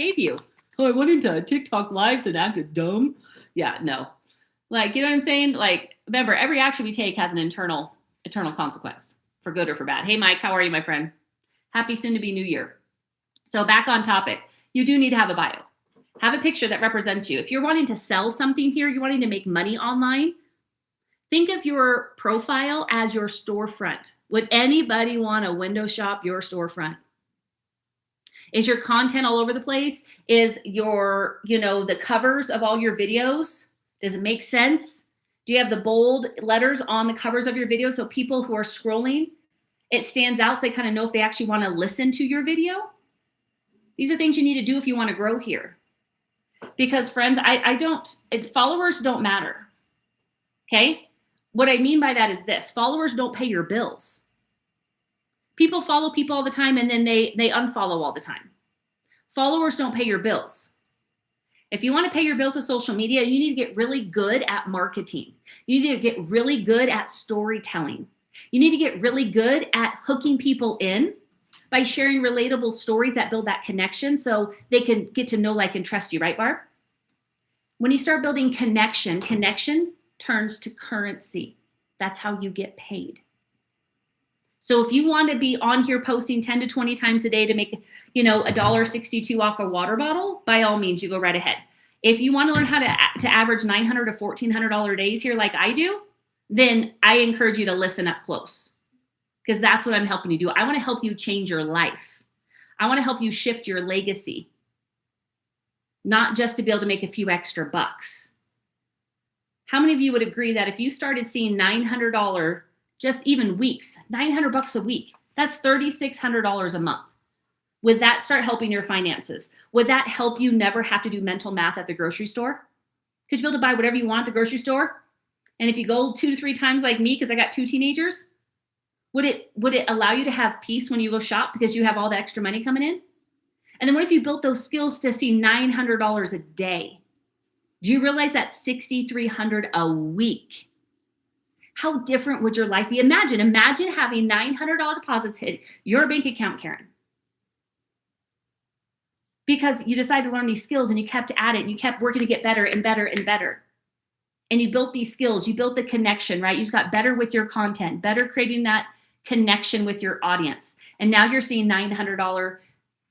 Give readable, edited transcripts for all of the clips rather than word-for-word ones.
gave you? Oh, I went into TikTok lives and acted dumb. Yeah, no. Like, you know what I'm saying? Like, remember, every action we take has an eternal consequence, for good or for bad. Hey, Mike, how are you, my friend? Happy soon to be New Year. So back on topic, you do need to have a bio. Have a picture that represents you. If you're wanting to sell something here, you're wanting to make money online, think of your profile as your storefront. Would anybody want to window shop your storefront? Is your content all over the place? Is your, the covers of all your videos? Does it make sense? Do you have the bold letters on the covers of your videos so people who are scrolling, it stands out so they kind of know if they actually want to listen to your video? These are things you need to do if you want to grow here. Because friends, followers don't matter. Okay? What I mean by that is this: followers don't pay your bills. People follow people all the time and then they unfollow all the time. Followers don't pay your bills. If you want to pay your bills with social media, you need to get really good at marketing. You need to get really good at storytelling. You need to get really good at hooking people in by sharing relatable stories that build that connection so they can get to know, like, and trust you, right, Barb? When you start building connection turns to currency. That's how you get paid. So if you want to be on here posting 10 to 20 times a day to make, $1.62 off a water bottle, by all means, you go right ahead. If you want to learn how to average $900 to $1,400 days here like I do, then I encourage you to listen up close, because that's what I'm helping you do. I want to help you change your life. I want to help you shift your legacy, not just to be able to make a few extra bucks. How many of you would agree that if you started seeing $900, just even weeks, $900 a week, that's $3,600 a month? Would that start helping your finances? Would that help you never have to do mental math at the grocery store? Could you be able to buy whatever you want at the grocery store? And if you go 2 to 3 times like me, because I got 2 teenagers, would it allow you to have peace when you go shop because you have all the extra money coming in? And then what if you built those skills to see $900 a day? Do you realize that's $6,300 a week? How different would your life be? Imagine having $900 deposits hit your bank account, Karen, because you decided to learn these skills and you kept at it and you kept working to get better and better and better. And you built these skills, you built the connection, right? You just got better with your content, better creating that connection with your audience. And now you're seeing $900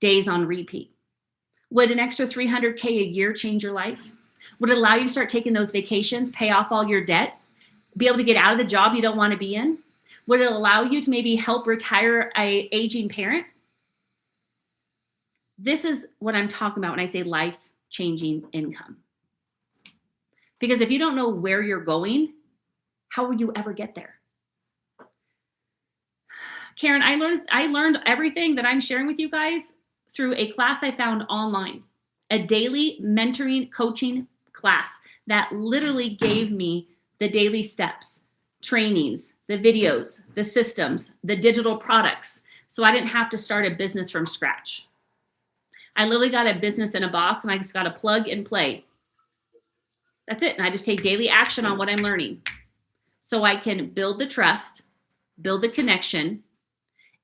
days on repeat. Would an extra $300K a year change your life? Would it allow you to start taking those vacations, pay off all your debt, be able to get out of the job you don't want to be in? Would it allow you to maybe help retire an aging parent? This is what I'm talking about when I say life-changing income. Because if you don't know where you're going, how will you ever get there? Karen, I learned everything that I'm sharing with you guys through a class I found online, a daily mentoring coaching class that literally gave me the daily steps, trainings, the videos, the systems, the digital products, so I didn't have to start a business from scratch. I literally got a business in a box and I just got to plug and play. That's it. And I just take daily action on what I'm learning so I can build the trust, build the connection,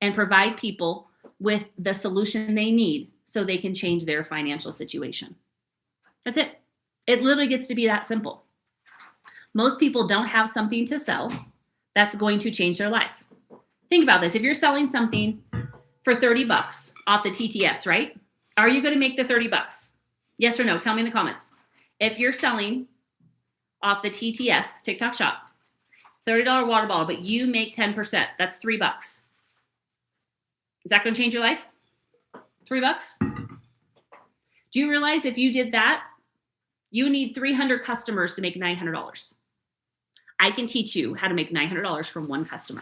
and provide people with the solution they need so they can change their financial situation. That's it. It literally gets to be that simple. Most people don't have something to sell that's going to change their life. Think about this. If you're selling something for $30 off the TTS, right? Are you going to make the $30? Yes or no? Tell me in the comments. If you're selling off the TTS, TikTok Shop, $30 water bottle, but you make 10%, that's $3. Is that going to change your life? $3? Do you realize if you did that, you need 300 customers to make $900? I can teach you how to make $900 from one customer.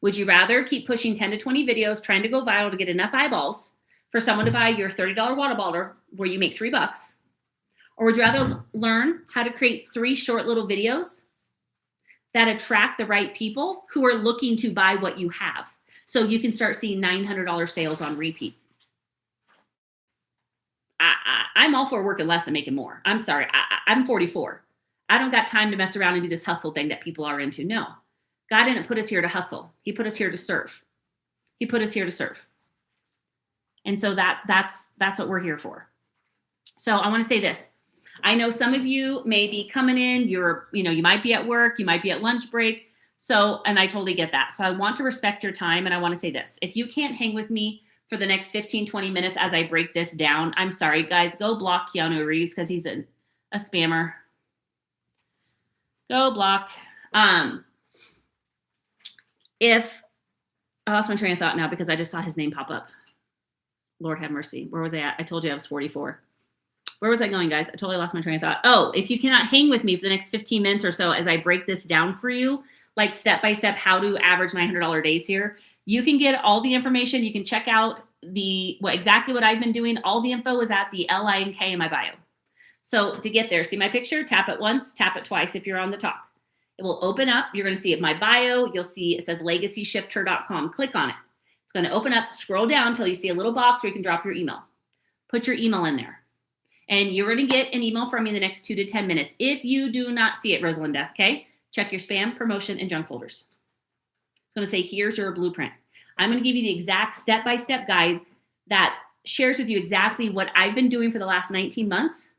Would you rather keep pushing 10 to 20 videos, trying to go viral to get enough eyeballs for someone to buy your $30 water bottle where you make $3? Or would you rather learn how to create 3 short little videos that attract the right people who are looking to buy what you have so you can start seeing $900 sales on repeat? I'm all for working less and making more. I'm sorry. I'm 44. I don't got time to mess around and do this hustle thing that people are into. No. God didn't put us here to hustle. He put us here to serve. He put us here to serve. And so that's what we're here for. So I want to say this. I know some of you may be coming in, you might be at work, you might be at lunch break. So, and I totally get that. So I want to respect your time. And I want to say this, if you can't hang with me for the next 15, 20 minutes as I break this down, I'm sorry, guys, go block Keanu Reeves because he's a spammer. Go block. If I lost my train of thought now because I just saw his name pop up. Lord have mercy. Where was I at? I told you I was 44. Where was I going, guys? I totally lost my train of thought. Oh, if you cannot hang with me for the next 15 minutes or so as I break this down for you, like step by step, how to average my $100 days here, you can get all the information. You can check out exactly what I've been doing. All the info is at the LINK in my bio. So to get there, see my picture, tap it once, tap it twice if you're on the talk. It will open up. You're going to see it my bio. You'll see it says legacyshifter.com. Click on it. It's going to open up, scroll down until you see a little box where you can drop your email. Put your email in there. And you're going to get an email from me in the next 2 to 10 minutes. If you do not see it, Rosalinda, okay? Check your spam, promotion, and junk folders. It's going to say, here's your blueprint. I'm going to give you the exact step-by-step guide that shares with you exactly what I've been doing for the last 19 months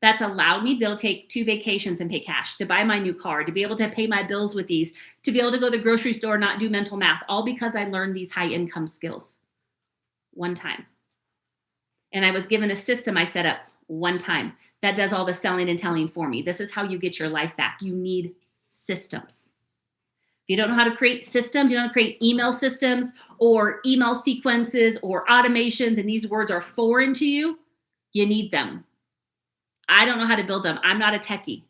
that's allowed me to be able to take 2 vacations and pay cash, to buy my new car, to be able to pay my bills with these, to be able to go to the grocery store, not do mental math, all because I learned these high income skills one time. And I was given a system I set up one time that does all the selling and telling for me. This is how you get your life back. You need systems. If you don't know how to create systems, you don't know how to create email systems or email sequences or automations, and these words are foreign to you, you need them. I don't know how to build them. I'm not a techie.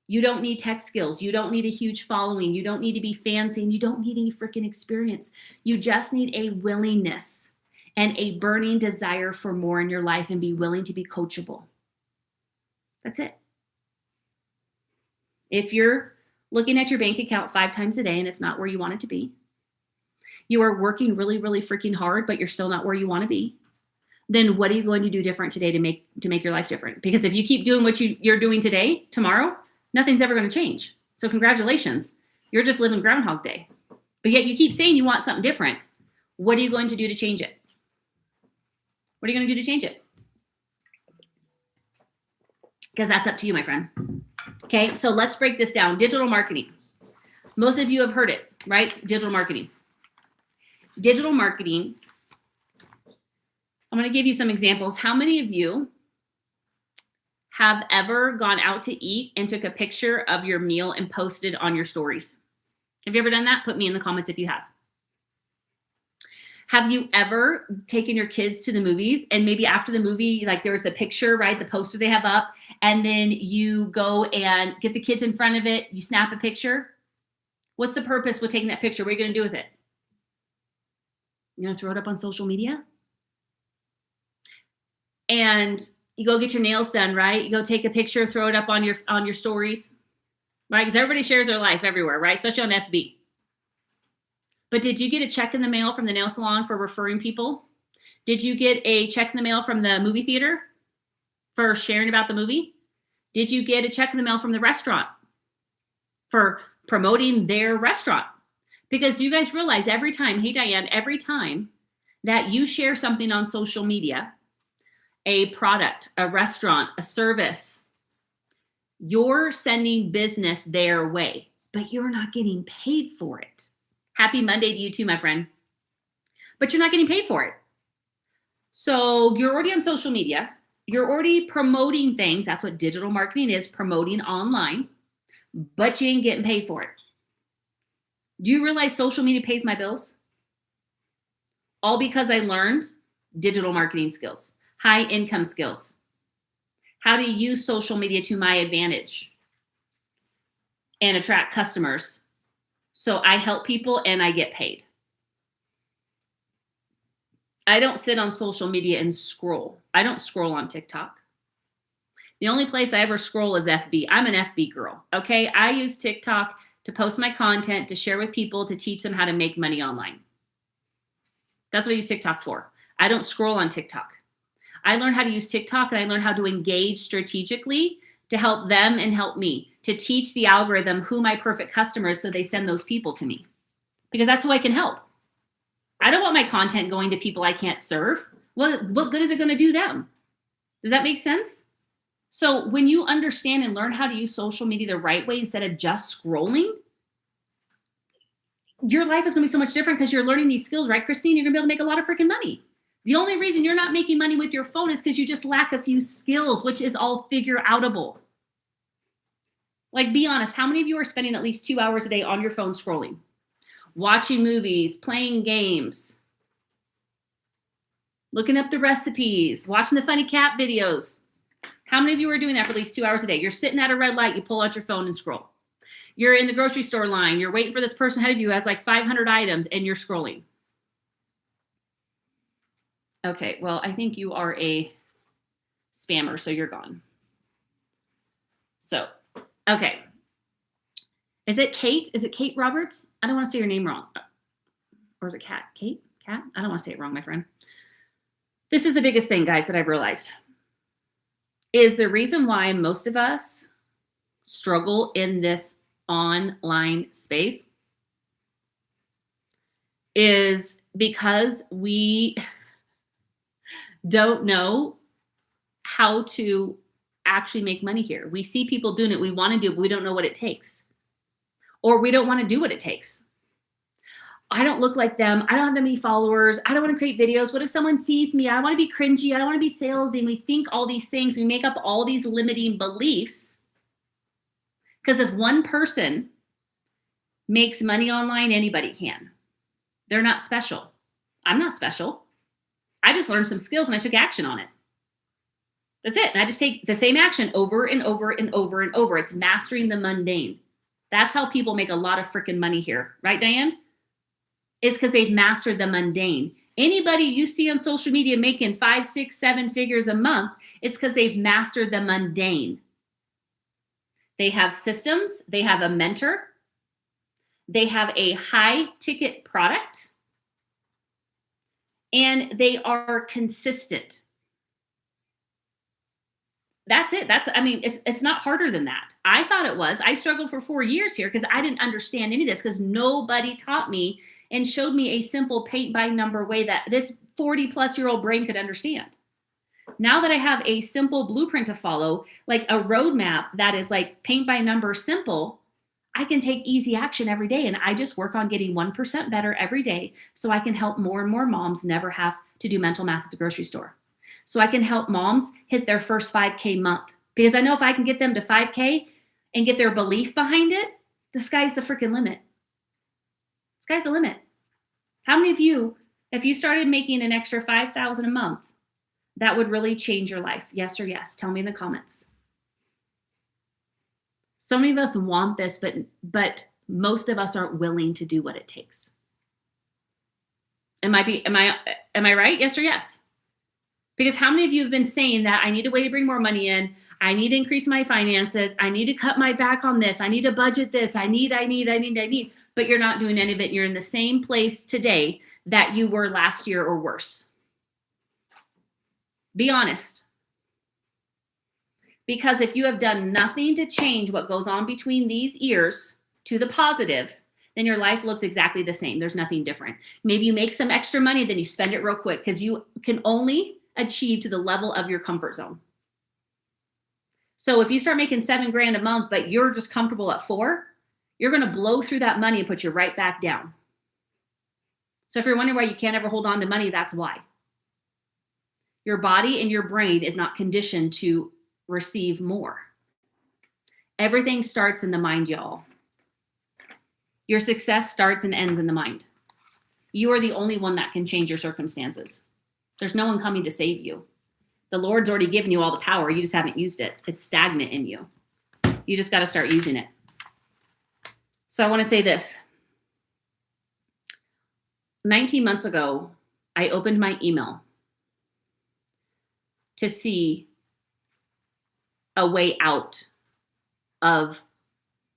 You don't need tech skills. You don't need a huge following. You don't need to be fancy, and you don't need any freaking experience. You just need a willingness and a burning desire for more in your life and be willing to be coachable. That's it. If you're looking at your bank account 5 times a day and it's not where you want it to be, you are working really, really freaking hard, but you're still not where you want to be, then what are you going to do different today to make your life different? Because if you keep doing what you're doing today, tomorrow, nothing's ever going to change. So congratulations, you're just living Groundhog Day. But yet you keep saying you want something different. What are you going to do to change it? What are you going to do to change it? Because that's up to you, my friend. Okay, so let's break this down. Digital marketing. Most of you have heard it, right? Digital marketing. Digital marketing. I'm going to give you some examples. How many of you have ever gone out to eat and took a picture of your meal and posted on your stories? Have you ever done that? Put me in the comments if you have. Have you ever taken your kids to the movies and maybe after the movie, like there was the picture, right? The poster they have up, and then you go and get the kids in front of it. You snap a picture. What's the purpose with taking that picture? What are you going to do with it? You're going to throw it up on social media? And you go get your nails done, right? You go take a picture, throw it up on your stories, right? Because everybody shares their life everywhere, right? Especially on FB. But did you get a check in the mail from the nail salon for referring people? Did you get a check in the mail from the movie theater for sharing about the movie? Did you get a check in the mail from the restaurant for promoting their restaurant? Because do you guys realize every time, hey Diane, every time that you share something on social media, a product, a restaurant, a service, you're sending business their way, but you're not getting paid for it. Happy Monday to you too, my friend. But you're not getting paid for it. So you're already on social media. You're already promoting things. That's what digital marketing is, promoting online, but you ain't getting paid for it. Do you realize social media pays my bills? All because I learned digital marketing skills, high income skills, how to use social media to my advantage and attract customers. So I help people and I get paid. I don't sit on social media and scroll. I don't scroll on TikTok. The only place I ever scroll is FB. I'm an FB girl, okay? I use TikTok to post my content, to share with people, to teach them how to make money online. That's what I use TikTok for. I don't scroll on TikTok. I learned how to use TikTok and I learned how to engage strategically to help them and help me, to teach the algorithm who my perfect customer is so they send those people to me. Because that's who I can help. I don't want my content going to people I can't serve. What good is it going to do them? Does that make sense? So when you understand and learn how to use social media the right way instead of just scrolling, your life is going to be so much different because you're learning these skills, right, Christine? You're going to be able to make a lot of freaking money. The only reason you're not making money with your phone is because you just lack a few skills, which is all figure outable. Like, be honest, how many of you are spending at least 2 hours a day on your phone scrolling, watching movies, playing games, looking up the recipes, watching the funny cat videos? How many of you are doing that for at least 2 hours a day? You're sitting at a red light, you pull out your phone and scroll. You're in the grocery store line, you're waiting for this person ahead of you who has like 500 items and you're scrolling. Okay, well, I think you are a spammer, so you're gone. So, okay. Is it Kate? Is it Kate Roberts? I don't want to say your name wrong. Or is it Kat? Kate? Kat? I don't want to say it wrong, my friend. This is the biggest thing, guys, that I've realized. Is the reason why most of us struggle in this online space is because we don't know how to actually make money here. We see people doing it. We want to do it, but we don't know what it takes. Or we don't want to do what it takes. I don't look like them. I don't have that many followers. I don't want to create videos. What if someone sees me? I don't want to be cringy. I don't want to be salesy. And we think all these things. We make up all these limiting beliefs. Because if one person makes money online, anybody can. They're not special. I'm not special. I just learned some skills and I took action on it. That's it. And I just take the same action over and over and over and over. It's mastering the mundane. That's how people make a lot of freaking money here. Right, Diane? It's because they've mastered the mundane. Anybody you see on social media making 5, 6, 7 figures a month, it's because they've mastered the mundane. They have systems. They have a mentor. They have a high ticket product. And they are consistent. That's it. It's not harder than that. I thought it was. I struggled for 4 years here because I didn't understand any of this because nobody taught me and showed me a simple paint by number way that this 40-plus-year-old brain could understand. Now that I have a simple blueprint to follow, like a roadmap that is like paint by number simple, I can take easy action every day. And I just work on getting 1% better every day so I can help more and more moms never have to do mental math at the grocery store. So I can help moms hit their first 5K month. Because I know if I can get them to 5K and get their belief behind it, the sky's the freaking limit. Sky's the limit. How many of you, if you started making an extra $5,000 a month, that would really change your life? Yes or yes? Tell me in the comments. So many of us want this, but most of us aren't willing to do what it takes. Am I right? Yes or yes? Because how many of you have been saying that I need a way to bring more money in? I need to increase my finances. I need to cut my back on this. I need to budget this. I need. But you're not doing any of it. You're in the same place today that you were last year or worse. Be honest. Because if you have done nothing to change what goes on between these ears to the positive, then your life looks exactly the same. There's nothing different. Maybe you make some extra money, then you spend it real quick because you can only achieve to the level of your comfort zone. So if you start making $7,000 a month, but you're just comfortable at 4, you're going to blow through that money and put you right back down. So if you're wondering why you can't ever hold on to money, that's why. Your body and your brain is not conditioned to receive more. Everything starts in the mind, y'all. Your success starts and ends in the mind. You are the only one that can change your circumstances. There's no one coming to save you. The Lord's already given you all the power. You just haven't used it. It's stagnant in you. You just got to start using it. So I want to say this. 19 months ago, I opened my email to see a way out of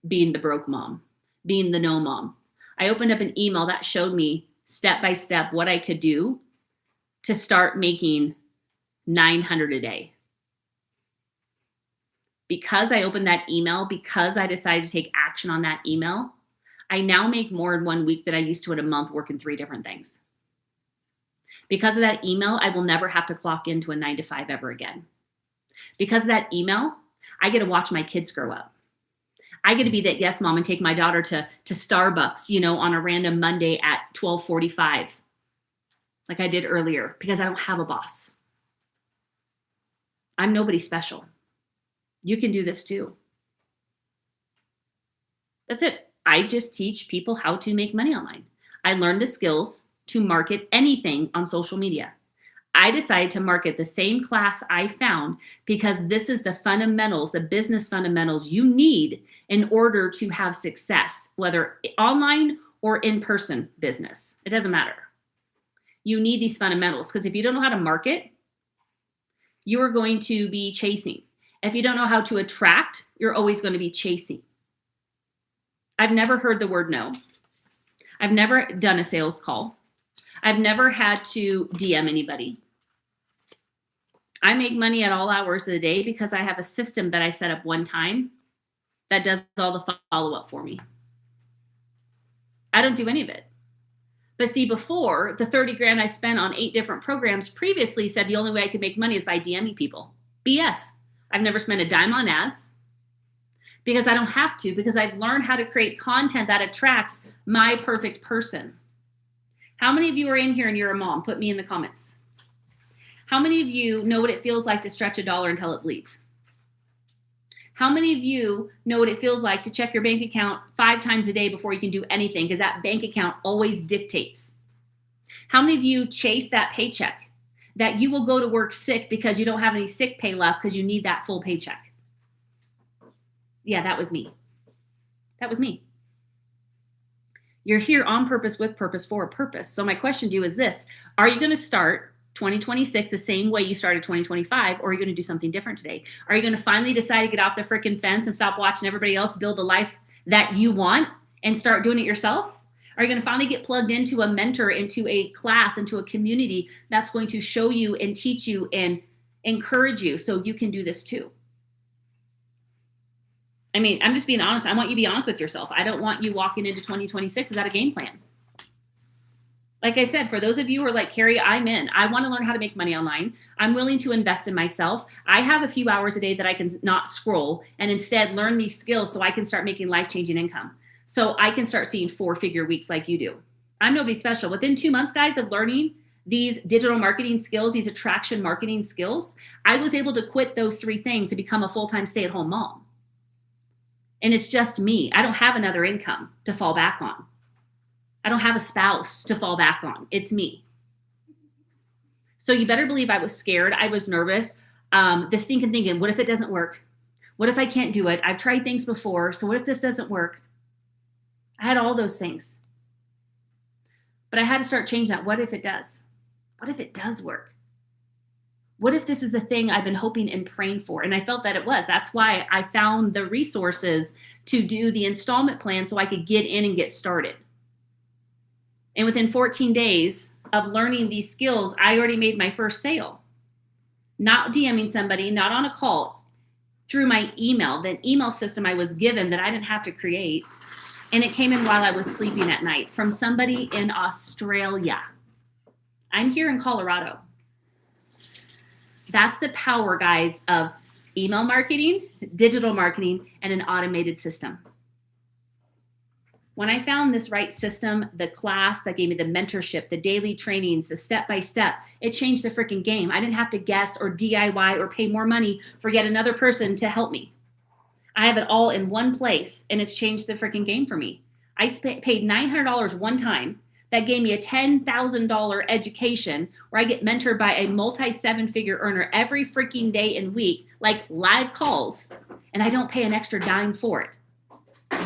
being the broke mom, being the no mom. I opened up an email that showed me step by step what I could do to start making $900 a day. Because I opened that email, because I decided to take action on that email, I now make more in 1 week than I used to in a month working 3 different things. Because of that email, I will never have to clock into a 9 to 5 ever again. Because of that email, I get to watch my kids grow up. I get to be that yes mom and take my daughter to Starbucks, on a random Monday at 12:45, like I did earlier, because I don't have a boss. I'm nobody special. You can do this too. That's it. I just teach people how to make money online. I learned the skills to market anything on social media. I decided to market the same class I found because this is the fundamentals, the business fundamentals you need in order to have success, whether online or in-person business. It doesn't matter. You need these fundamentals because if you don't know how to market, you are going to be chasing. If you don't know how to attract, you're always going to be chasing. I've never heard the word no. I've never done a sales call. I've never had to DM anybody. I make money at all hours of the day because I have a system that I set up one time that does all the follow-up for me. I don't do any of it. But see, before, the 30 grand I spent on 8 different programs previously said the only way I could make money is by DMing people. BS. I've never spent a dime on ads because I don't have to, because I've learned how to create content that attracts my perfect person. How many of you are in here and you're a mom? Put me in the comments. How many of you know what it feels like to stretch $1 until it bleeds? How many of you know what it feels like to check your bank account 5 times a day before you can do anything, because that bank account always dictates? How many of you chase that paycheck, that you will go to work sick because you don't have any sick pay left because you need that full paycheck? Yeah, that was me. That was me. You're here on purpose, with purpose, for a purpose. So my question to you is this: are you going to start 2026 the same way you started 2025, or are you going to do something different today? Are you going to finally decide to get off the freaking fence and stop watching everybody else build the life that you want and start doing it yourself? Are you going to finally get plugged into a mentor, into a class, into a community that's going to show you and teach you and encourage you so you can do this too? I mean, I'm just being honest. I want you to be honest with yourself. I don't want you walking into 2026 without a game plan. Like I said, for those of you who are like, Carrie, I'm in. I want to learn how to make money online. I'm willing to invest in myself. I have a few hours a day that I can not scroll and instead learn these skills so I can start making life-changing income. So I can start seeing 4-figure weeks like you do. I'm nobody special. Within 2 months, guys, of learning these digital marketing skills, these attraction marketing skills, I was able to quit those 3 things to become a full-time stay-at-home mom. And it's just me. I don't have another income to fall back on. I don't have a spouse to fall back on. It's me. So you better believe I was scared. I was nervous. The stinking thinking, what if it doesn't work? What if I can't do it? I've tried things before. So what if this doesn't work? I had all those things. But I had to start changing that. What if it does? What if it does work? What if this is the thing I've been hoping and praying for? And I felt that it was. That's why I found the resources to do the installment plan so I could get in and get started. And within 14 days of learning these skills, I already made my first sale. Not DMing somebody, not on a call, through my email, the email system I was given that I didn't have to create. And it came in while I was sleeping at night from somebody in Australia. I'm here in Colorado. That's the power, guys, of email marketing, digital marketing, and an automated system. When I found this right system, the class that gave me the mentorship, the daily trainings, the step-by-step, it changed the freaking game. I didn't have to guess or DIY or pay more money for yet another person to help me. I have it all in one place, and it's changed the freaking game for me. I paid $900 one time. That gave me a $10,000 education where I get mentored by a multi-7-figure earner every freaking day and week, like live calls, and I don't pay an extra dime for it.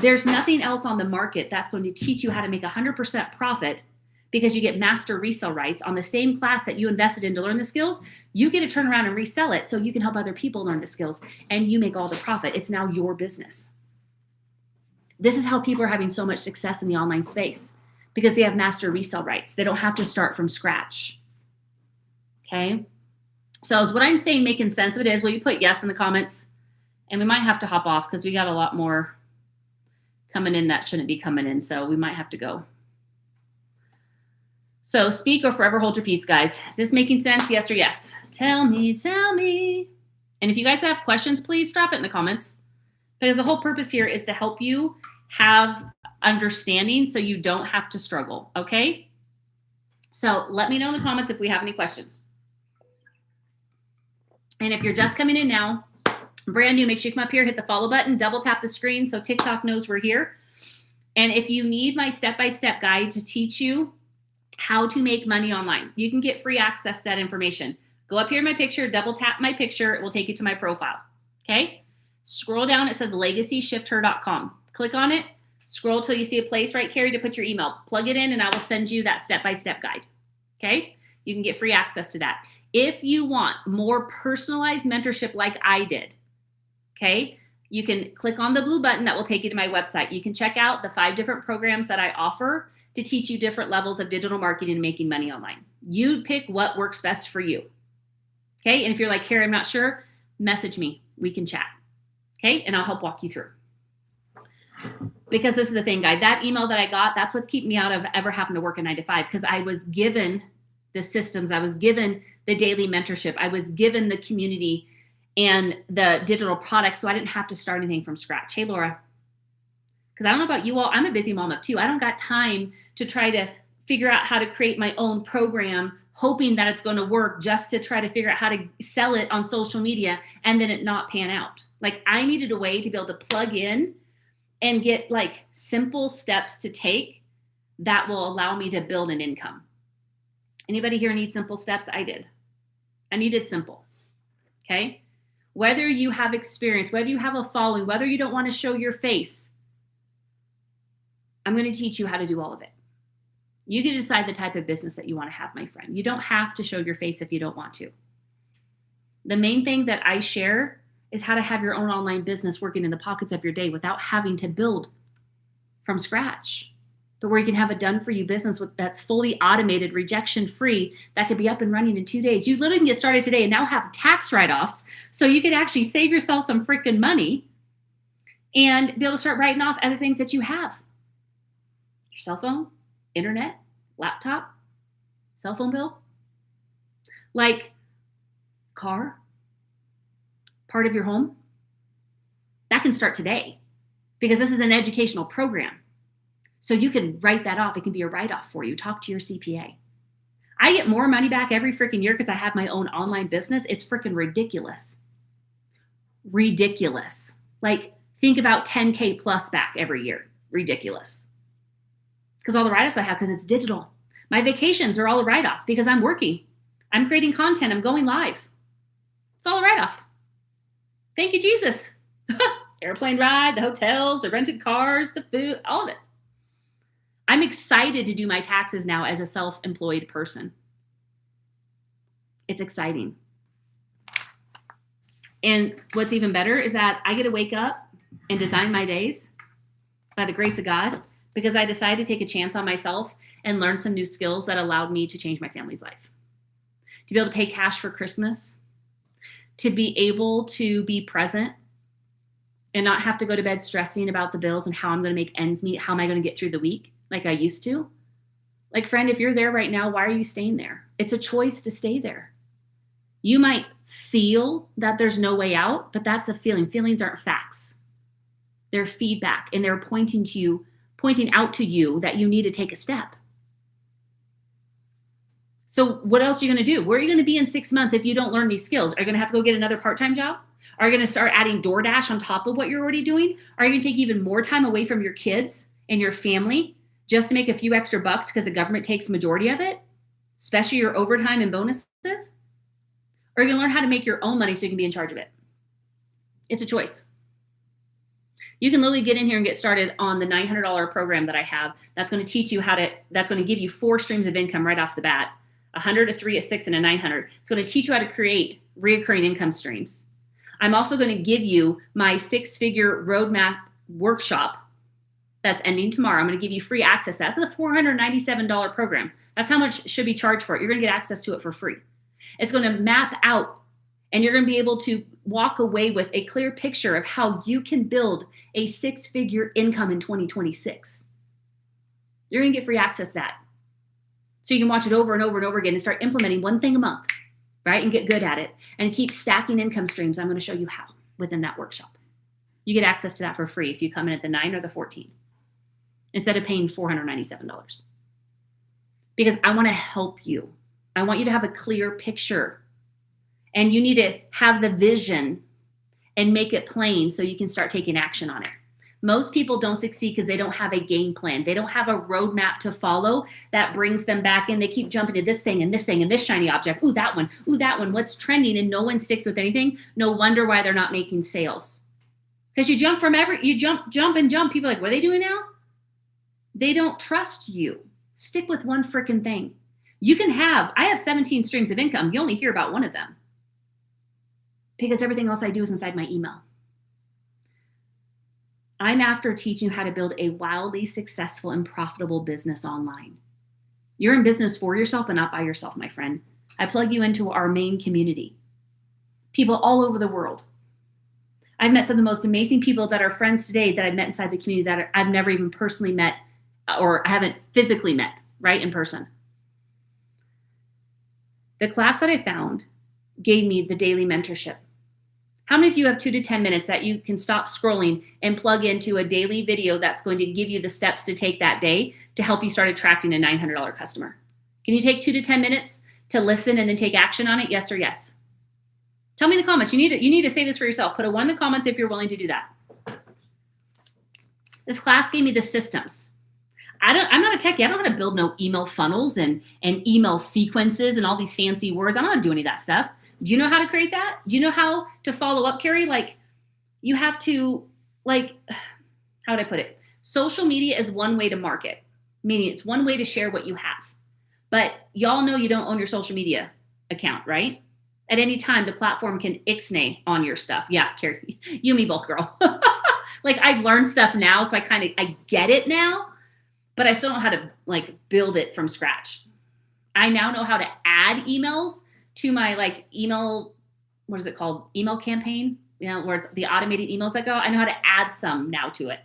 There's nothing else on the market that's going to teach you how to make 100% profit because you get master resale rights on the same class that you invested in to learn the skills. You get to turn around and resell it so you can help other people learn the skills, and you make all the profit. It's now your business. This is how people are having so much success in the online space, because they have master resale rights. They don't have to start from scratch. Okay? So is what I'm saying making sense of it is, will you put yes in the comments? And we might have to hop off because we got a lot more coming in that shouldn't be coming in. So we might have to go. So speak or forever hold your peace, guys. Is this making sense? Yes or yes? Tell me, tell me. And if you guys have questions, please drop it in the comments, because the whole purpose here is to help you have understanding so you don't have to struggle, okay? So let me know in the comments if we have any questions. And if you're just coming in now, brand new, make sure you come up here, hit the follow button, double tap the screen so TikTok knows we're here. And if you need my step-by-step guide to teach you how to make money online, you can get free access to that information. Go up here in my picture, double tap my picture, it will take you to my profile, okay? Scroll down, it says legacyshifter.com. Click on it, scroll till you see a place, right, Carrie, to put your email. Plug it in and I will send you that step-by-step guide, okay? You can get free access to that. If you want more personalized mentorship like I did, okay, you can click on the blue button that will take you to my website. You can check out the 5 different programs that I offer to teach you different levels of digital marketing and making money online. You pick what works best for you, okay? And if you're like, Carrie, I'm not sure, message me. We can chat, okay? And I'll help walk you through. Because this is the thing, guys, that email that I got, that's what's keeping me out of ever having to work a 9 to 5, because I was given the systems, I was given the daily mentorship, I was given the community and the digital products, so I didn't have to start anything from scratch. Hey, Laura, because I don't know about you all, I'm a busy mom of 2. I don't got time to try to figure out how to create my own program, hoping that it's going to work just to try to figure out how to sell it on social media and then it not pan out. Like, I needed a way to be able to plug in and get like simple steps to take that will allow me to build an income. Anybody here need simple steps? I did. I needed simple, okay? Whether you have experience, whether you have a following, whether you don't want to show your face, I'm going to teach you how to do all of it. You can decide the type of business that you want to have, my friend. You don't have to show your face if you don't want to. The main thing that I share is how to have your own online business working in the pockets of your day without having to build from scratch, but where you can have a done-for-you business that's fully automated, rejection-free, that could be up and running in 2 days. You literally can get started today and now have tax write-offs, so you can actually save yourself some freaking money and be able to start writing off other things that you have. Your cell phone, internet, laptop, cell phone bill, like car, part of your home. That can start today because this is an educational program. So you can write that off. It can be a write-off for you. Talk to your CPA. I get more money back every freaking year because I have my own online business. It's freaking ridiculous. Ridiculous. Like, think about 10K plus back every year. Ridiculous. Because all the write-offs I have, because it's digital. My vacations are all a write-off because I'm working. I'm creating content. I'm going live. It's all a write-off. Thank you, Jesus. Airplane ride, the hotels, the rented cars, the food, all of it. I'm excited to do my taxes now as a self-employed person. It's exciting. And what's even better is that I get to wake up and design my days by the grace of God, because I decided to take a chance on myself and learn some new skills that allowed me to change my family's life. To be able to pay cash for Christmas, to be able to be present and not have to go to bed stressing about the bills and how I'm going to make ends meet, how am I going to get through the week like I used to. Like, friend, if you're there right now, why are you staying there? It's a choice to stay there. You might feel that there's no way out, but that's a feeling. Feelings aren't facts. They're feedback, and they're pointing out to you that you need to take a step. So what else are you going to do? Where are you going to be in 6 months if you don't learn these skills? Are you going to have to go get another part-time job? Are you going to start adding DoorDash on top of what you're already doing? Are you going to take even more time away from your kids and your family just to make a few extra bucks because the government takes majority of it, especially your overtime and bonuses? Or are you going to learn how to make your own money so you can be in charge of it? It's a choice. You can literally get in here and get started on the $900 program that I have. That's going to teach you that's going to give you 4 streams of income right off the bat. 100, a 3, a 6, and a 900. It's going to teach you how to create reoccurring income streams. I'm also going to give you my 6-figure roadmap workshop that's ending tomorrow. I'm going to give you free access. That's a $497 program. That's how much should be charged for it. You're going to get access to it for free. It's going to map out, and you're going to be able to walk away with a clear picture of how you can build a 6-figure income in 2026. You're going to get free access to that. So you can watch it over and over and over again and start implementing one thing a month, right? And get good at it and keep stacking income streams. I'm going to show you how within that workshop. You get access to that for free if you come in at the 9 or the 14 instead of paying $497. Because I want to help you. I want you to have a clear picture. And you need to have the vision and make it plain so you can start taking action on it. Most people don't succeed because they don't have a game plan. They don't have a roadmap to follow that brings them back in. They keep jumping to this thing and this thing and this shiny object. Ooh, that one. Ooh, that one. What's trending? And no one sticks with anything. No wonder why they're not making sales. Because you jump from you jump. People are like, what are they doing now? They don't trust you. Stick with one freaking thing. I have 17 streams of income. You only hear about one of them. Because everything else I do is inside my email. I'm after teaching you how to build a wildly successful and profitable business online. You're in business for yourself, but not by yourself, my friend. I plug you into our main community. People all over the world. I've met some of the most amazing people that are friends today that I've met inside the community that I've never even personally met or I haven't physically met, right, in person. The class that I found gave me the daily mentorship. How many of you have 2 to 10 minutes that you can stop scrolling and plug into a daily video that's going to give you the steps to take that day to help you start attracting a $900 customer? Can you take 2 to 10 minutes to listen and then take action on it? Yes or yes? Tell me in the comments. You need to say this for yourself. Put a 1 in the comments if you're willing to do that. This class gave me the systems. I'm not a techie. I don't know how to build no email funnels and email sequences and all these fancy words. I don't know how to do any of that stuff. Do you know how to create that? Do you know how to follow up, Carrie? Like, you have to, how would I put it? Social media is one way to market, meaning it's one way to share what you have. But y'all know you don't own your social media account, right? At any time, the platform can ixnay on your stuff. Yeah, Carrie, you and me both, girl. I've learned stuff now, so I get it now, but I still don't know how to build it from scratch. I now know how to add emails to my email, what is it called? Email campaign, where it's the automated emails that go. I know how to add some now to it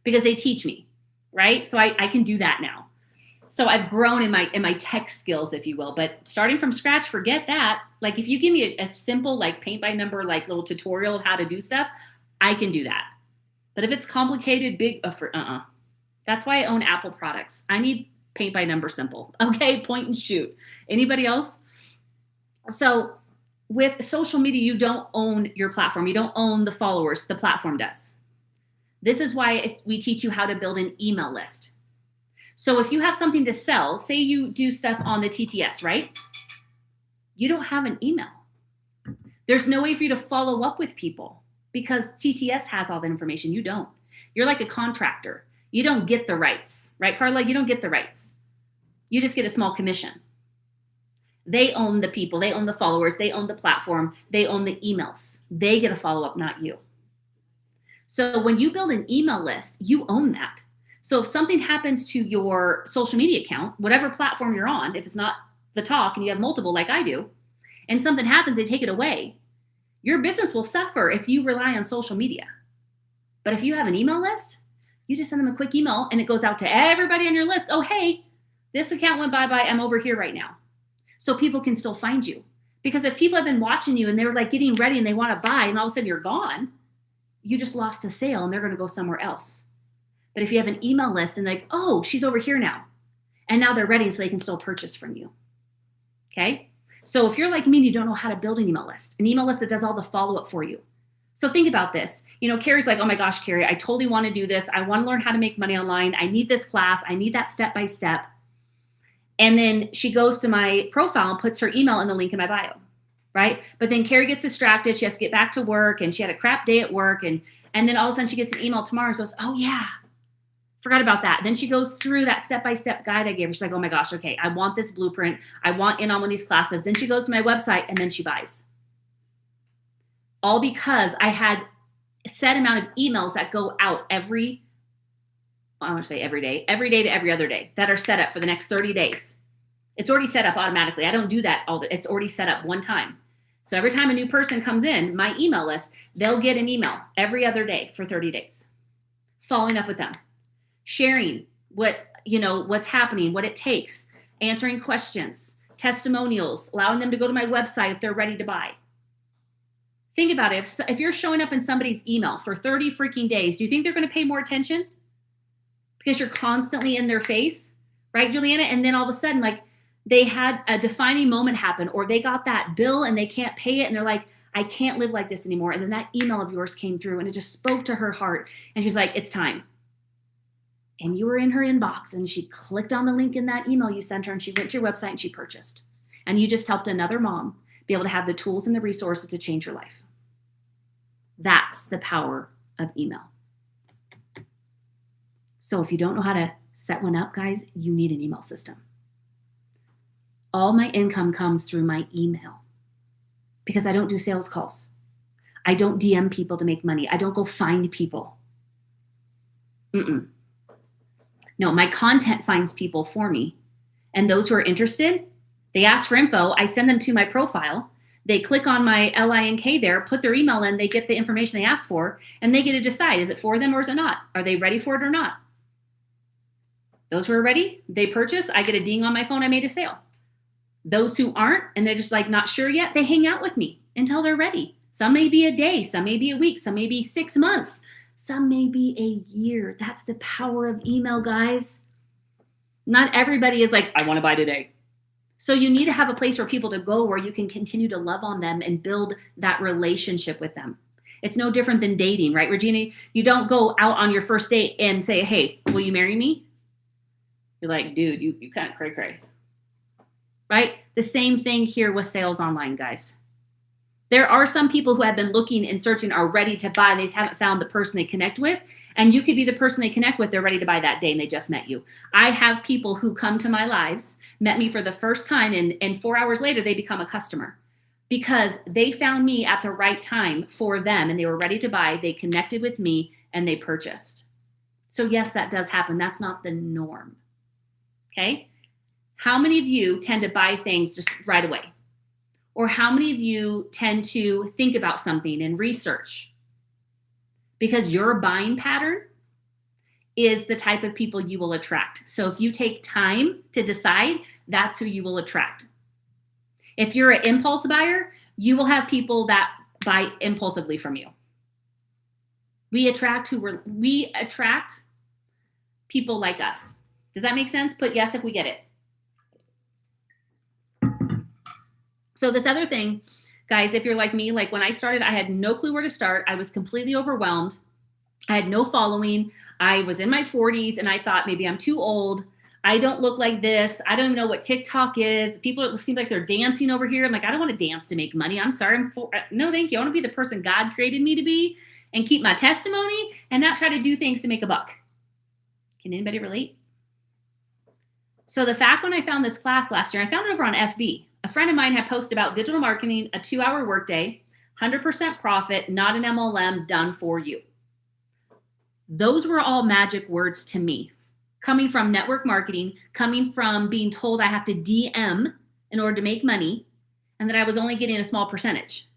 because they teach me, right? So I can do that now. So I've grown in my tech skills, if you will, but starting from scratch, forget that. If you give me a simple paint by number, little tutorial of how to do stuff, I can do that. But if it's complicated, big, That's why I own Apple products. I need paint by number simple. Okay, point and shoot. Anybody else? So with social media, you don't own your platform. You don't own the followers. The platform does. This is why we teach you how to build an email list. So if you have something to sell, say you do stuff on the TTS, right? You don't have an email. There's no way for you to follow up with people because TTS has all the information. You don't. You're like a contractor. You don't get the rights, right, Carla? You don't get the rights. You just get a small commission. They own the people. They own the followers. They own the platform. They own the emails. They get a follow-up, not you. So when you build an email list, you own that. So if something happens to your social media account, whatever platform you're on, if it's not the talk and you have multiple like I do, and something happens, they take it away, your business will suffer if you rely on social media. But if you have an email list, you just send them a quick email and it goes out to everybody on your list. Oh, hey, this account went bye-bye. I'm over here right now. So people can still find you. Because if people have been watching you and they're getting ready and they want to buy and all of a sudden you're gone, you just lost a sale and they're going to go somewhere else. But if you have an email list and oh, she's over here now. And now they're ready so they can still purchase from you. Okay? So if you're like me and you don't know how to build an email list that does all the follow-up for you. So think about this. Carrie's like, oh my gosh, Carrie, I totally want to do this. I want to learn how to make money online. I need this class. I need that step-by-step. And then she goes to my profile and puts her email in the link in my bio, right? But then Carrie gets distracted. She has to get back to work and she had a crap day at work. And then all of a sudden she gets an email tomorrow and goes, oh yeah, forgot about that. Then she goes through that step-by-step guide I gave her. She's like, oh my gosh, okay, I want this blueprint. I want in on one of these classes. Then she goes to my website and then she buys. All because I had a set amount of emails that go out every day to every other day that are set up for the next 30 days. It's already set up automatically. I don't do that it's already set up one time. So every time a new person comes in, my email list, they'll get an email every other day for 30 days, following up with them, sharing what's happening, what it takes, answering questions, testimonials, allowing them to go to my website if they're ready to buy. Think about it. If you're showing up in somebody's email for 30 freaking days, do you think they're going to pay more attention? Because you're constantly in their face, right, Juliana? And then all of a sudden, like, they had a defining moment happen, or they got that bill and they can't pay it. And they're like, I can't live like this anymore. And then that email of yours came through and it just spoke to her heart. And she's like, it's time. And you were in her inbox and she clicked on the link in that email you sent her and she went to your website and she purchased. And you just helped another mom be able to have the tools and the resources to change her life. That's the power of email. So if you don't know how to set one up, guys, you need an email system. All my income comes through my email because I don't do sales calls. I don't DM people to make money. I don't go find people. No, my content finds people for me. And those who are interested, they ask for info. I send them to my profile. They click on my LINK there, put their email in, they get the information they asked for, and they get to decide, is it for them or is it not? Are they ready for it or not? Those who are ready, they purchase. I get a ding on my phone, I made a sale. Those who aren't, and they're just like not sure yet, they hang out with me until they're ready. Some may be a day, some may be a week, some may be 6 months, some may be a year. That's the power of email, guys. Not everybody is like, I want to buy today. So you need to have a place for people to go where you can continue to love on them and build that relationship with them. It's no different than dating, right, Regina? You don't go out on your first date and say, hey, will you marry me? You're like, dude, you kind of cray-cray. Right? The same thing here with sales online, guys. There are some people who have been looking and searching, are ready to buy. They just haven't found the person they connect with. And you could be the person they connect with. They're ready to buy that day and they just met you. I have people who come to my lives, met me for the first time, and 4 hours later, they become a customer because they found me at the right time for them and they were ready to buy. They connected with me and they purchased. So yes, that does happen. That's not the norm. Okay? How many of you tend to buy things just right away? Or how many of you tend to think about something and research? Because your buying pattern is the type of people you will attract. So if you take time to decide, that's who you will attract. If you're an impulse buyer, you will have people that buy impulsively from you. We attract people like us. Does that make sense? Put yes if we get it. So this other thing, guys, if you're like me, like when I started, I had no clue where to start. I was completely overwhelmed. I had no following. I was in my 40s and I thought maybe I'm too old. I don't look like this. I don't even know what TikTok is. People seem like they're dancing over here. I'm like, I don't want to dance to make money. I'm sorry. No, thank you. I want to be the person God created me to be and keep my testimony and not try to do things to make a buck. Can anybody relate? So the fact when I found this class last year, I found it over on FB. A friend of mine had posted about digital marketing, a 2-hour workday, 100% profit, not an MLM, done for you. Those were all magic words to me. Coming from network marketing, coming from being told I have to DM in order to make money, and that I was only getting a small percentage.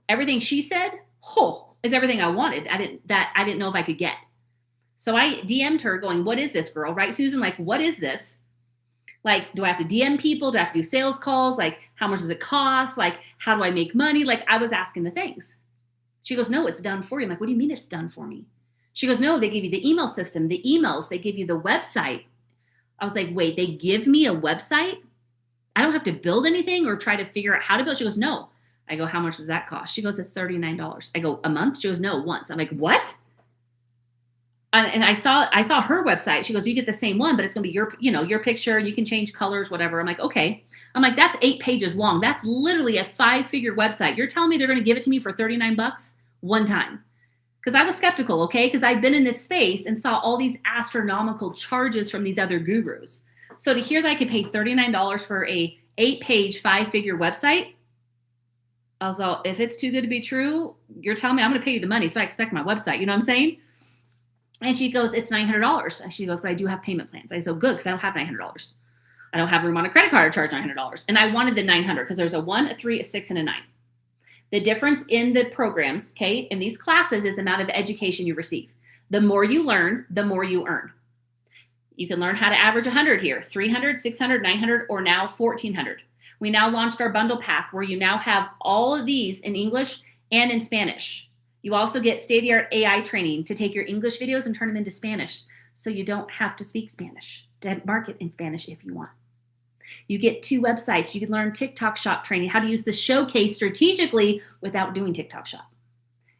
Everything she said, is everything I wanted. I didn't know if I could get. So I DM'd her going, what is this, girl? Right, Susan? Like, what is this? Like, do I have to DM people? Do I have to do sales calls? Like, how much does it cost? Like, how do I make money? Like, I was asking the things. She goes, no, it's done for you. I'm like, what do you mean it's done for me? She goes, no, they give you the email system, the emails, they give you the website. I was like, wait, they give me a website? I don't have to build anything or try to figure out how to build. She goes, no. I go, how much does that cost? She goes, it's $39. I go, a month? She goes, no, once. I'm like, what? And I saw her website. She goes, you get the same one, but it's going to be your picture. You can change colors, whatever. I'm like, okay. I'm like, that's 8 pages long. That's literally a 5-figure website. You're telling me they're going to give it to me for $39 one time? Because I was skeptical, okay? Because I've been in this space and saw all these astronomical charges from these other gurus. So to hear that I could pay $39 for a 8-page, 5-figure website, I was like, if it's too good to be true, you're telling me I'm going to pay you the money. So I expect my website. You know what I'm saying? And she goes, it's $900. And she goes, but I do have payment plans. I said, good, because I don't have $900. I don't have room on a credit card to charge $900. And I wanted the $900 because there's a 1, a 3, a 6, and a 9. The difference in the programs, okay, in these classes is the amount of education you receive. The more you learn, the more you earn. You can learn how to average 100 here, 300, 600, 900, or now 1400. We now launched our bundle pack where you now have all of these in English and in Spanish. You also get state-of-the-art AI training to take your English videos and turn them into Spanish, so you don't have to speak Spanish, to market in Spanish if you want. You get 2 websites. You can learn TikTok Shop training, how to use the showcase strategically without doing TikTok Shop,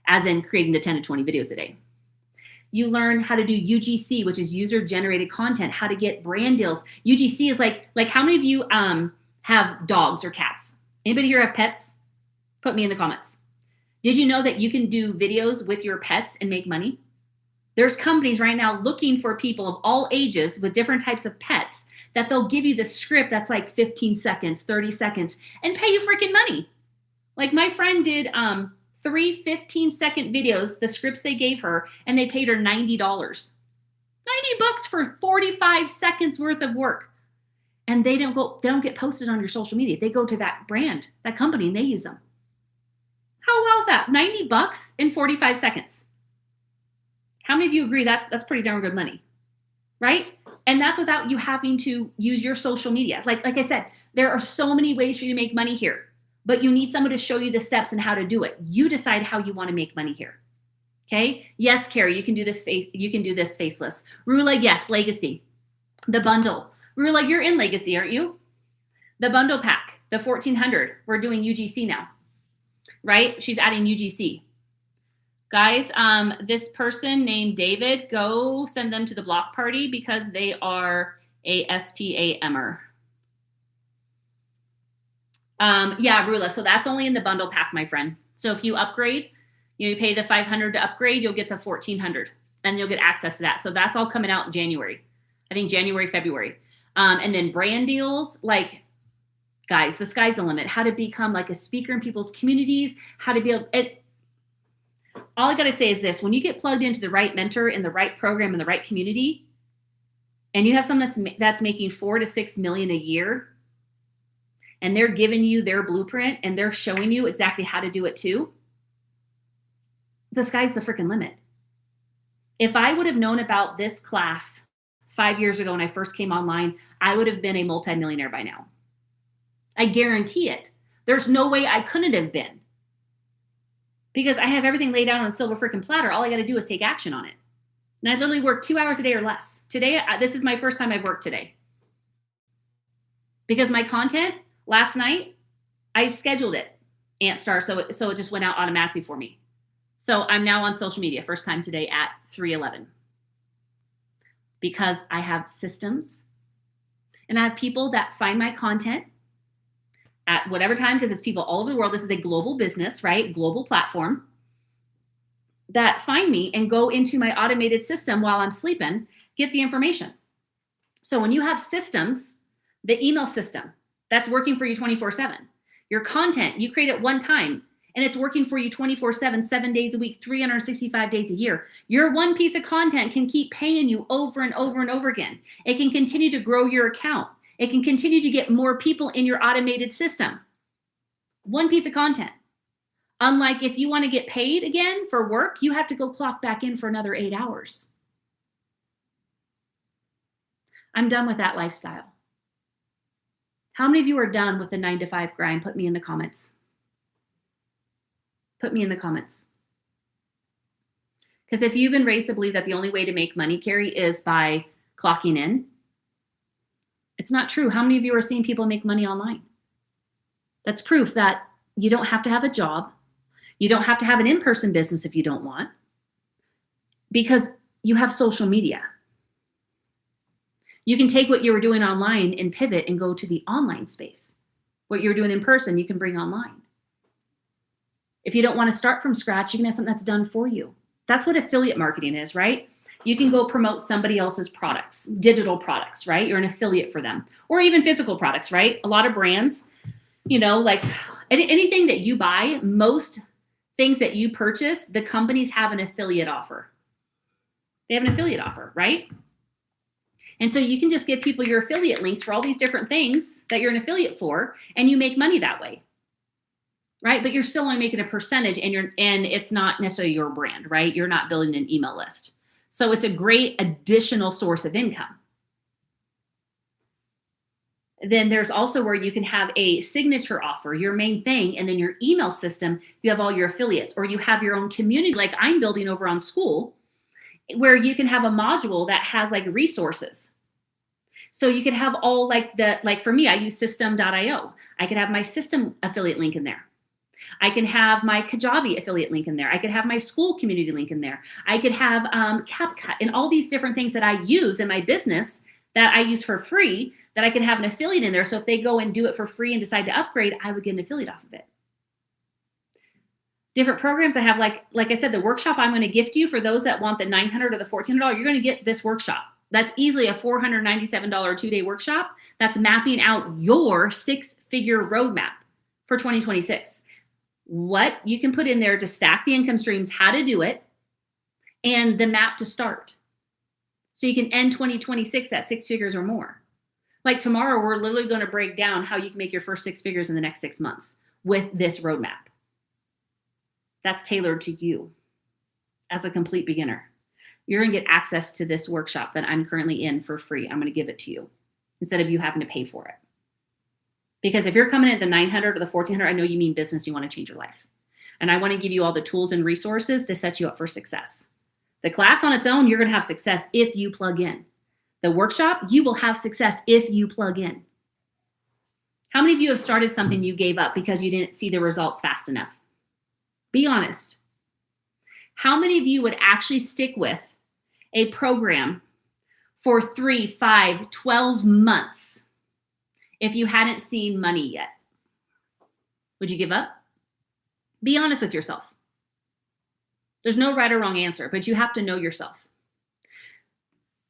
as in creating the 10 to 20 videos a day. You learn how to do UGC, which is user-generated content, how to get brand deals. UGC is like how many of you have dogs or cats? Anybody here have pets? Put me in the comments. Did you know that you can do videos with your pets and make money? There's companies right now looking for people of all ages with different types of pets that they'll give you the script that's like 15 seconds, 30 seconds, and pay you freaking money. Like my friend did 3 15-second videos, the scripts they gave her, and they paid her $90. $90 for 45 seconds worth of work. And they don't get posted on your social media. They go to that brand, that company, and they use them. How well is that? $90 in 45 seconds. How many of you agree that's pretty darn good money, right? And that's without you having to use your social media. Like I said, there are so many ways for you to make money here, but you need someone to show you the steps and how to do it. You decide how you want to make money here. Okay? Yes, Carrie, you can do this faceless. Rula, yes, legacy. The bundle. Rula, you're in legacy, aren't you? The bundle pack, the 1400. We're doing UGC now, right? She's adding UGC. Guys, this person named David, go send them to the block party because they are a SPAMer. Yeah, Rula, so that's only in the bundle pack, my friend. So if you upgrade, you pay the 500 to upgrade, you'll get the 1400 and you'll get access to that. So that's all coming out in January. I think January, February. And then brand deals, like, guys, the sky's the limit. How to become like a speaker in people's communities, how to be able, all I got to say is this: when you get plugged into the right mentor in the right program in the right community, and you have someone that's making 4 to 6 million a year, and they're giving you their blueprint and they're showing you exactly how to do it too, the sky's the freaking limit. If I would have known about this class 5 years ago when I first came online, I would have been a multimillionaire by now. I guarantee it. There's no way I couldn't have been. Because I have everything laid out on a silver freaking platter. All I got to do is take action on it. And I literally work 2 hours a day or less. Today, this is my first time I've worked today. Because my content last night, I scheduled it, Antstar, so it just went out automatically for me. So I'm now on social media, first time today at 3:11. Because I have systems and I have people that find my content at whatever time, because it's people all over the world. This is a global business, right? Global platform that find me and go into my automated system while I'm sleeping, get the information. So when you have systems, the email system that's working for you 24/7, your content, you create it one time and it's working for you 24/7, 7 days a week, 365 days a year. Your one piece of content can keep paying you over and over and over again. It can continue to grow your account. It can continue to get more people in your automated system. One piece of content. Unlike if you want to get paid again for work, you have to go clock back in for another 8 hours. I'm done with that lifestyle. How many of you are done with the 9-to-5 grind? Put me in the comments. Put me in the comments. Because if you've been raised to believe that the only way to make money, Carrie, is by clocking in, it's not true. How many of you are seeing people make money online? That's proof that you don't have to have a job. You don't have to have an in-person business if you don't want, because you have social media. You can take what you were doing online and pivot and go to the online space. What you're doing in person, you can bring online. If you don't want to start from scratch, you can have something that's done for you. That's what affiliate marketing is, right? You can go promote somebody else's products, digital products, right? You're an affiliate for them, or even physical products, right? A lot of brands, like anything that you buy, most things that you purchase, the companies have an affiliate offer. They have an affiliate offer, right? And so you can just give people your affiliate links for all these different things that you're an affiliate for, and you make money that way, right? But you're still only making a percentage, and it's not necessarily your brand, right? You're not building an email list. So it's a great additional source of income. Then there's also where you can have a signature offer, your main thing, and then your email system, you have all your affiliates, or you have your own community like I'm building over on School, where you can have a module that has like resources. So you could have all like for me, I use system.io. I could have my system affiliate link in there. I can have my Kajabi affiliate link in there. I could have my School community link in there. I could have CapCut and all these different things that I use in my business that I use for free that I can have an affiliate in there. So if they go and do it for free and decide to upgrade, I would get an affiliate off of it. Different programs I have, like I said, the workshop I'm going to gift you for those that want the $900 or the $1,400, you're going to get this workshop. That's easily a $497 2-day workshop. That's mapping out your 6-figure roadmap for 2026. What you can put in there to stack the income streams, how to do it, and the map to start. So you can end 2026 at 6 figures or more. Like tomorrow, we're literally going to break down how you can make your first 6 figures in the next 6 months with this roadmap. That's tailored to you as a complete beginner. You're going to get access to this workshop that I'm currently in for free. I'm going to give it to you instead of you having to pay for it. Because if you're coming in at the 900 or the 1400, I know you mean business, you want to change your life. And I want to give you all the tools and resources to set you up for success. The class on its own, you're going to have success if you plug in. The workshop, you will have success if you plug in. How many of you have started something you gave up because you didn't see the results fast enough? Be honest. How many of you would actually stick with a program for 3, 5, 12 months if you hadn't seen money yet? Would you give up? Be honest with yourself. There's no right or wrong answer, but you have to know yourself.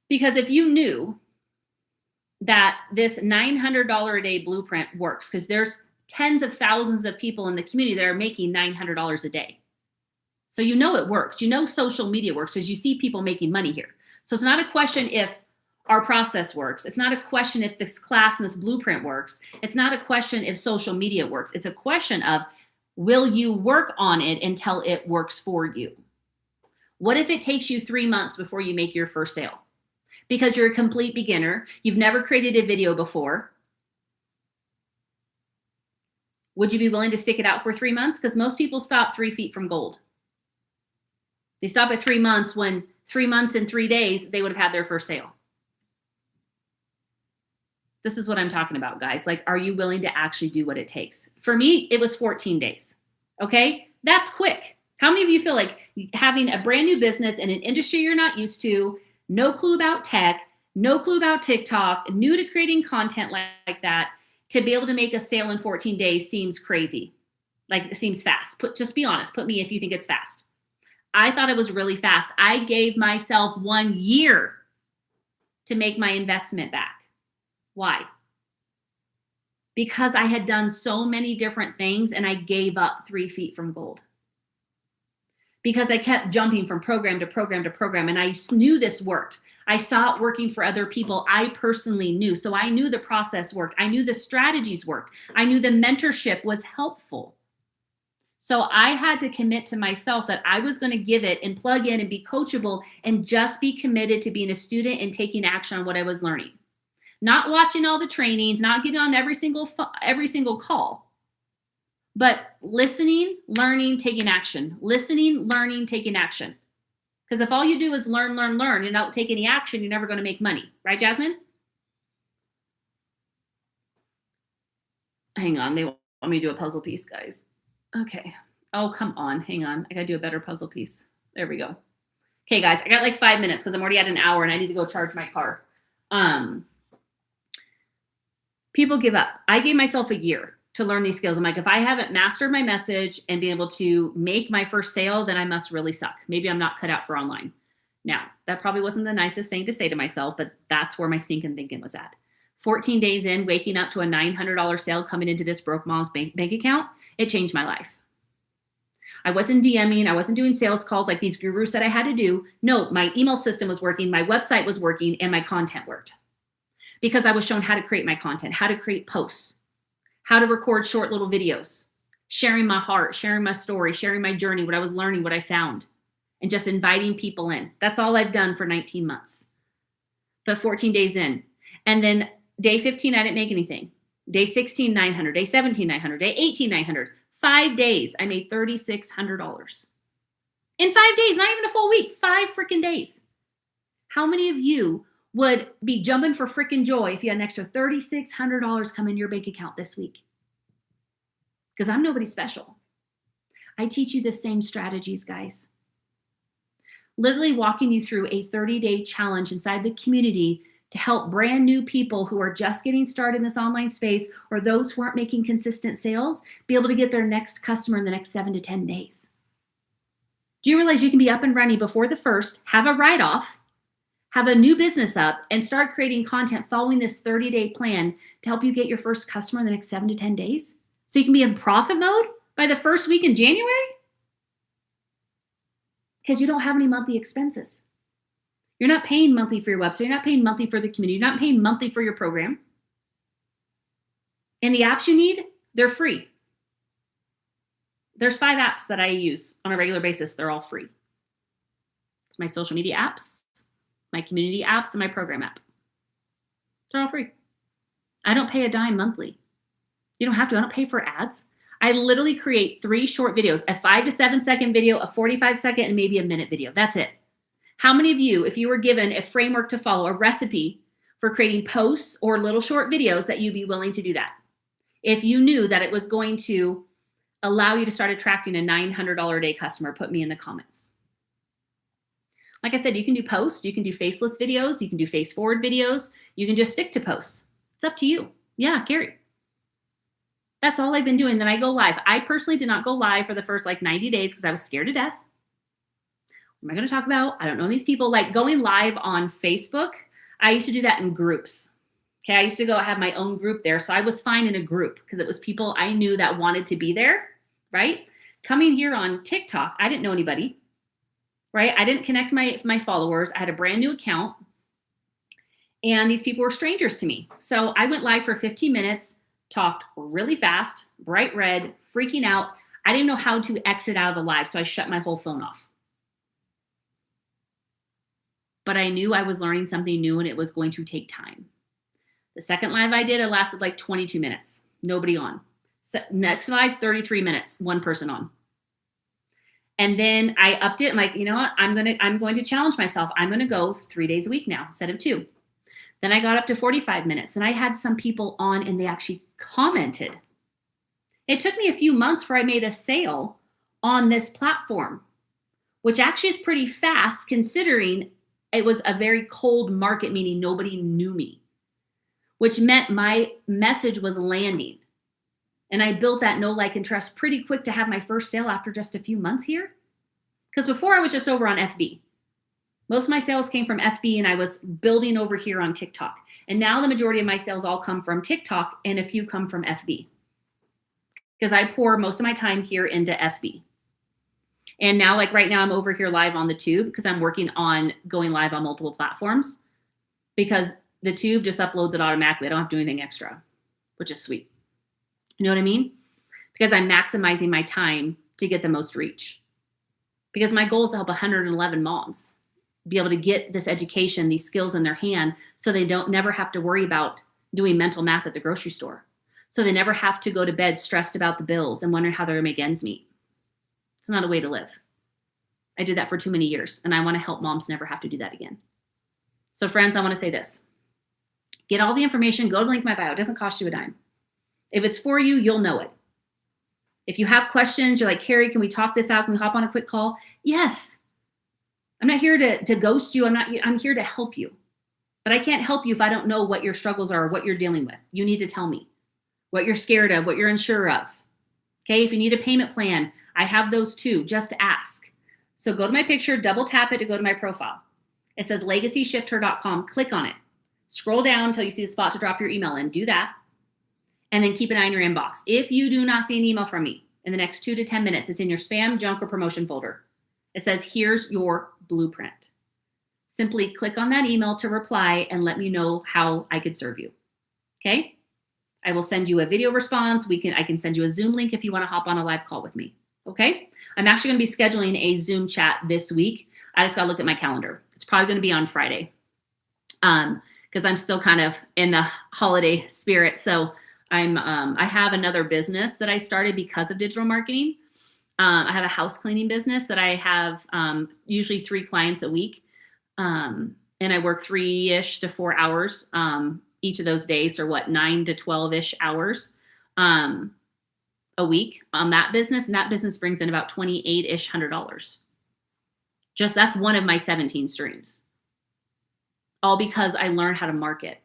Because if you knew that this $900 a day blueprint works, because there's tens of thousands of people in the community that are making $900 a day. So you know it works. You know social media works because you see people making money here. So it's not a question if our process works. It's not a question if this class and this blueprint works. It's not a question if social media works. It's a question of, will you work on it until it works for you? What if it takes you 3 months before you make your first sale? Because you're a complete beginner. You've never created a video before. Would you be willing to stick it out for 3 months? Because most people stop 3 feet from gold. They stop at 3 months when 3 months and 3 days, they would have had their first sale. This is what I'm talking about, guys. Like, are you willing to actually do what it takes? For me, it was 14 days. Okay? That's quick. How many of you feel like having a brand new business in an industry you're not used to, no clue about tech, no clue about TikTok, new to creating content like that, to be able to make a sale in 14 days seems crazy. Like, it seems fast. Just be honest. Put me if you think it's fast. I thought it was really fast. I gave myself 1 year to make my investment back. Why? Because I had done so many different things and I gave up 3 feet from gold. Because I kept jumping from program to program to program, and I knew this worked. I saw it working for other people. I personally knew. So I knew the process worked. I knew the strategies worked. I knew the mentorship was helpful. So I had to commit to myself that I was going to give it and plug in and be coachable and just be committed to being a student and taking action on what I was learning. Not watching all the trainings, not getting on every single call, but listening, learning, taking action. Listening, learning, taking action. Because if all you do is learn, and don't take any action, you're never going to make money. Right, Jasmine? Hang on. They want me to do a puzzle piece, guys. Okay. Oh, come on. Hang on. I got to do a better puzzle piece. There we go. Okay, guys. I got like 5 minutes because I'm already at an hour and I need to go charge my car. People give up. I gave myself a year to learn these skills. I'm like, if I haven't mastered my message and be able to make my first sale, then I must really suck. Maybe I'm not cut out for online. Now, that probably wasn't the nicest thing to say to myself, but that's where my stinking thinking was at. 14 days in, waking up to a $900 sale coming into this broke mom's bank account, it changed my life. I wasn't DMing. I wasn't doing sales calls like these gurus that I had to do. No, my email system was working. My website was working and my content worked because I was shown how to create my content, how to create posts, how to record short little videos, sharing my heart, sharing my story, sharing my journey, what I was learning, what I found, and just inviting people in. That's all I've done for 19 months, but 14 days in. And then Day 15, I didn't make anything. Day 16, 900. Day 17, 900. Day 18, 900. 5 days, I made $3,600. In 5 days, not even a full week, 5 freaking days. How many of you would be jumping for freaking joy if you had an extra $3,600 come in your bank account this week? Because I'm nobody special. I teach you the same strategies, guys. Literally walking you through a 30-day challenge inside the community to help brand new people who are just getting started in this online space, or those who aren't making consistent sales, be able to get their next customer in the next 7 to 10 days. Do you realize you can be up and running before the first, have a write-off, have a new business up, and start creating content following this 30-day plan to help you get your first customer in the next 7 to 10 days? So you can be in profit mode by the first week in January? Because you don't have any monthly expenses. You're not paying monthly for your website. You're not paying monthly for the community. You're not paying monthly for your program. And the apps you need, they're free. There's 5 apps that I use on a regular basis. They're all free. It's my social media apps, my community apps, and my program app. They're all free. I don't pay a dime monthly. You don't have to. I don't pay for ads. I literally create 3 short videos, a 5 to 7 second video, a 45-second, and maybe a minute video. That's it. How many of you, if you were given a framework to follow, a recipe for creating posts or little short videos, that you'd be willing to do that? If you knew that it was going to allow you to start attracting a $900 a day customer, put me in the comments. Like I said, you can do posts, you can do faceless videos, you can do face forward videos, you can just stick to posts. It's up to you. Yeah, Carrie. That's all I've been doing. Then I go live. I personally did not go live for the first 90 days because I was scared to death. What am I going to talk about? I don't know these people. Like going live on Facebook, I used to do that in groups. Okay, I used to go have my own group there. So I was fine in a group because it was people I knew that wanted to be there, right? Coming here on TikTok, I didn't know anybody, right? I didn't connect my followers. I had a brand new account and these people were strangers to me. So I went live for 15 minutes, talked really fast, bright red, freaking out. I didn't know how to exit out of the live, so I shut my whole phone off. But I knew I was learning something new and it was going to take time. The second live I did, it lasted 22 minutes. Nobody on. Next live, 33 minutes, one person on. And then I upped it. I'm like, you know what? I'm going to challenge myself. I'm going to go 3 days a week now instead of 2. Then I got up to 45 minutes and I had some people on and they actually commented. It took me a few months before I made a sale on this platform, which actually is pretty fast considering it was a very cold market, meaning nobody knew me, which meant my message was landing. And I built that know, like, and trust pretty quick to have my first sale after just a few months here. Because before I was just over on FB. Most of my sales came from FB and I was building over here on TikTok. And now the majority of my sales all come from TikTok and a few come from FB. Because I pour most of my time here into FB. And now, right now, I'm over here live on the Tube because I'm working on going live on multiple platforms. Because the Tube just uploads it automatically. I don't have to do anything extra, which is sweet. You know what I mean? Because I'm maximizing my time to get the most reach. Because my goal is to help 111 moms be able to get this education, these skills in their hand, so they never have to worry about doing mental math at the grocery store. So they never have to go to bed stressed about the bills and wondering how they're going to make ends meet. It's not a way to live. I did that for too many years, and I want to help moms never have to do that again. So friends, I want to say this. Get all the information, go to the link in my bio. It doesn't cost you a dime. If it's for you, you'll know it. If you have questions, you're like, Carrie, can we talk this out? Can we hop on a quick call? Yes. I'm not here to ghost you. I'm here to help you. But I can't help you if I don't know what your struggles are or what you're dealing with. You need to tell me what you're scared of, what you're unsure of. Okay, if you need a payment plan, I have those too. Just ask. So go to my picture, double tap it to go to my profile. It says legacyshifter.com. Click on it. Scroll down until you see the spot to drop your email in. Do that. And then keep an eye on your inbox. If you do not see an email from me in the next 2 to 10 minutes, it's in your spam, junk, or promotion folder. It says, here's your blueprint. Simply click on that email to reply and let me know how I could serve you. Okay? I will send you a video response. I can send you a Zoom link if you want to hop on a live call with me. Okay? I'm actually going to be scheduling a Zoom chat this week. I just got to look at my calendar. It's probably going to be on Friday. because I'm still kind of in the holiday spirit. So I have another business that I started because of digital marketing. I have a house cleaning business that I have usually 3 clients a week. And I work 3-ish to 4 hours each of those days, or 9 to 12-ish hours a week on that business. And that business brings in about $28-ish hundred. Just that's one of my 17 streams. All because I learned how to market.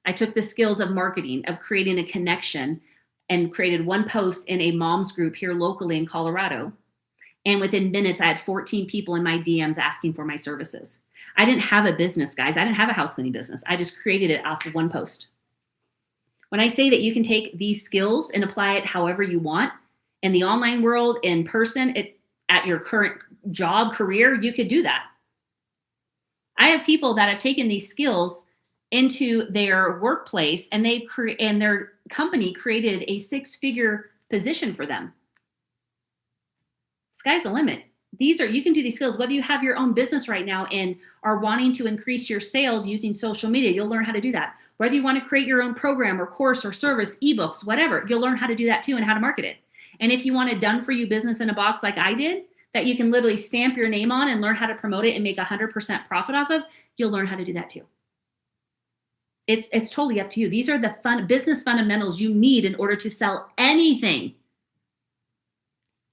I took the skills of marketing, of creating a connection, and created one post in a mom's group here locally in Colorado. And within minutes, I had 14 people in my DMs asking for my services. I didn't have a business, guys. I didn't have a house cleaning business. I just created it off of one post. When I say that you can take these skills and apply it however you want, in the online world, in person, at your current job, career, you could do that. I have people that have taken these skills into their workplace, and and their company created a 6-figure position for them. Sky's the limit. You can do these skills, whether you have your own business right now and are wanting to increase your sales using social media, you'll learn how to do that. Whether you want to create your own program or course or service, ebooks, whatever, you'll learn how to do that too and how to market it. And if you want a done for you business in a box like I did, that you can literally stamp your name on and learn how to promote it and make 100% profit off of, you'll learn how to do that too. It's totally up to you. These are the business fundamentals you need in order to sell anything.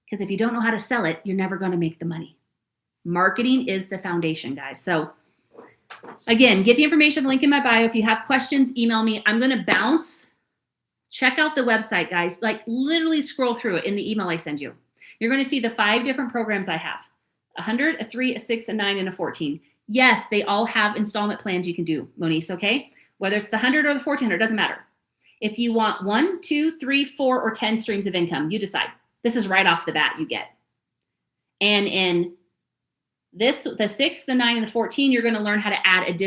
Because if you don't know how to sell it, you're never going to make the money. Marketing is the foundation, guys. So again, get the information, link in my bio. If you have questions, email me. I'm going to bounce. Check out the website, guys. Like literally scroll through it in the email I send you. You're going to see the 5 different programs I have: 100, a 3, a 6, a 9, and a 14. Yes, they all have installment plans you can do, Monice, okay? Whether it's the 100 or the 1400, doesn't matter. If you want 1, 2, 3, 4, or 10 streams of income, you decide. This is right off the bat you get. And in the 6, the 9, and the 14, you're going to learn how to add additional